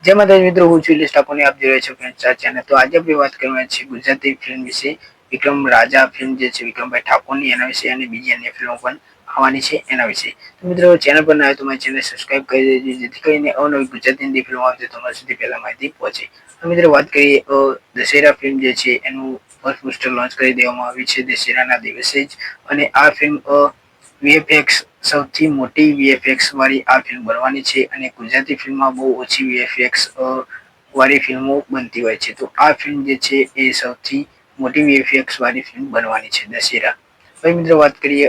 जय माता मित्रों, હું છું લિસ્ટ આપોને આપ જોઈ રહ્યા છો ફ્રેન્ડ્સ આ ચેનલ। તો આજે આપણે વાત કરવાની છે ગુજરાતી ફિલ્મ વિશે। વિક્રમ રાજા ફિલ્મ જે છે વિક્રમભાઈ ઠાકોરની એના વિશે અને બીજી અન્ય ફિલ્મો પણ આવવાની છે એના વિશે। તો મિત્રો ચેનલ પર નવા તો મારી ચેનલ સબસ્ક્રાઇબ કરી દેજો જેથી કરીને અવનવી ગુજરાતી હિન્દી ફિલ્મો આવશે તમારા સુધી પહેલા માહિતી પહોંચે। તો મિત્રો વાત કરીએ દશેરા ફિલ્મ જે છે એનું ફર્સ્ટ પોસ્ટર લોન્ચ કરી દેવામાં આવ્યું છે દશેરાના દિવસે જ। અને આ ફિલ્મ વીએફએક્સ સૌથી મોટી વીએફએક્સ વાળી આ ફિલ્મ બનવાની છે અને ગુજરાતી ફિલ્મમાં બહુ ઓછી વીએફએક્સ વાળી ફિલ્મો બનતી હોય છે। તો આ ફિલ્મ જે છે એ સૌથી મોટી વીએફએક્સ વાળી ફિલ્મ બનવાની છે દશેરા। હવે મિત્રો વાત કરીએ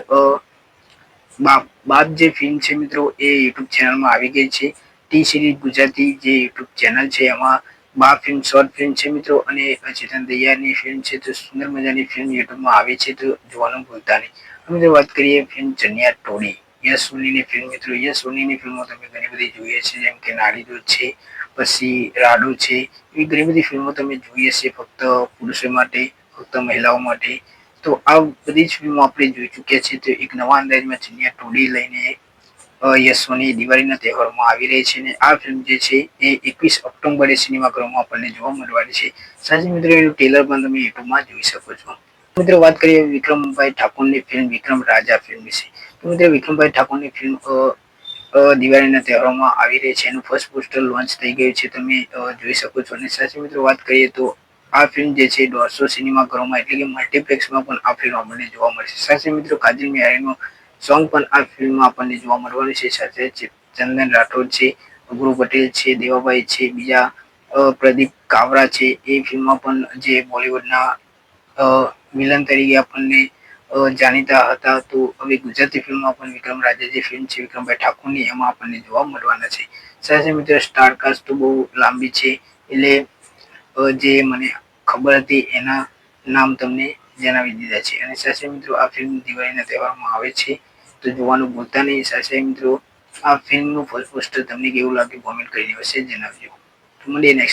બાપ જે ફિલ્મ છે મિત્રો એ યુટ્યુબ ચેનલમાં આવી ગઈ છે। ટી સિરીઝ ગુજરાતી જે યુટ્યુબ ચેનલ છે એમાં બાપ ફિલ્મ શોર્ટ ફિલ્મ છે મિત્રો અને ચેતન તૈયારની ફિલ્મ છે। તો સુંદર મજાની ફિલ્મ યુટ્યુબમાં આવી છે તો જોવાનું ભૂલતા નહીં। મિત્રો વાત કરીએ ફિલ્મ ચનિયા ટોળી યશ સોનીની ફિલ્મ। મિત્રો યશ સોનીની ફિલ્મો તમે ઘણી બધી જોઈએ છે જેમ કે નાડી દૂધ છે, પછી રાડુ છે, એવી ઘણી બધી ફિલ્મો તમે જોઈ હશે ફક્ત પુરુષો માટે, ફક્ત મહિલાઓ માટે। તો આ બધી જ ફિલ્મો આપણે જોઈ ચૂક્યા છીએ। તો એક નવા અંદાજમાં ચનિયા ટોળી લઈને યશ સોની દિવાળીના તહેવારમાં આવી રહી છે અને આ ફિલ્મ જે છે એ 21 ઓક્ટોબરે સિનેમાઘરોમાં આપણને જોવા મળવાની છે। સાથે મિત્રો એનું ટ્રેલર પણ તમે યુટ્યુબમાં જોઈ શકો છો। મિત્રો વાત કરીએ વિક્રમભાઈ ઠાકોરની ફિલ્મ વિક્રમ રાજા ફિલ્મ વિશે। તો મિત્રો વિક્રમભાઈ ઠાકોરની ફિલ્મ દિવાળીના તહેવારોમાં આવી રહી છે એનું ફર્સ્ટ પોસ્ટર લોન્ચ થઈ ગયું છે તમે જોઈ શકો છો। અને સાથે મિત્રો વાત કરીએ તો આ ફિલ્મ જે છે 150 સિનેમાઘરોમાં એટલે કે મલ્ટીપ્લેક્સમાં પણ આ ફિલ્મ આપણને જોવા મળશે। સાથે મિત્રો કાજલ મિયારીનું સોંગ પણ આ ફિલ્મમાં આપણને જોવા મળવાનું છે। સાથે ચંદન રાઠોડ છે, ધ્રુવ પટેલ છે, દેવાભાઈ છે, બીજા પ્રદીપ કાવરા છે એ ફિલ્મમાં પણ જે બોલિવૂડના વિલન તરીકે આપણને જાણીતા હતા। તો હવે ગુજરાતી ફિલ્મમાં પણ વિક્રમ રાજા જે ફિલ્મ છે વિક્રમભાઈ ઠાકોરની એમાં આપણને જોવા મળવાના છે। સાથે મિત્રો સ્ટારકાસ્ટ તો બહુ લાંબી છે એટલે જે મને ખબર હતી એના નામ તમને જણાવી દીધા છે। અને સાથે મિત્રો આ ફિલ્મ દિવાળીના તહેવારમાં આવે છે તો જોવાનું ભૂલતા નહીં। સાથે મિત્રો આ ફિલ્મનું ફર્સ્ટ પોસ્ટર તમને કેવું લાગ્યું કોમેન્ટ કરીને અવશ્ય જણાવજો। તો મળીએ નેક્સ્ટ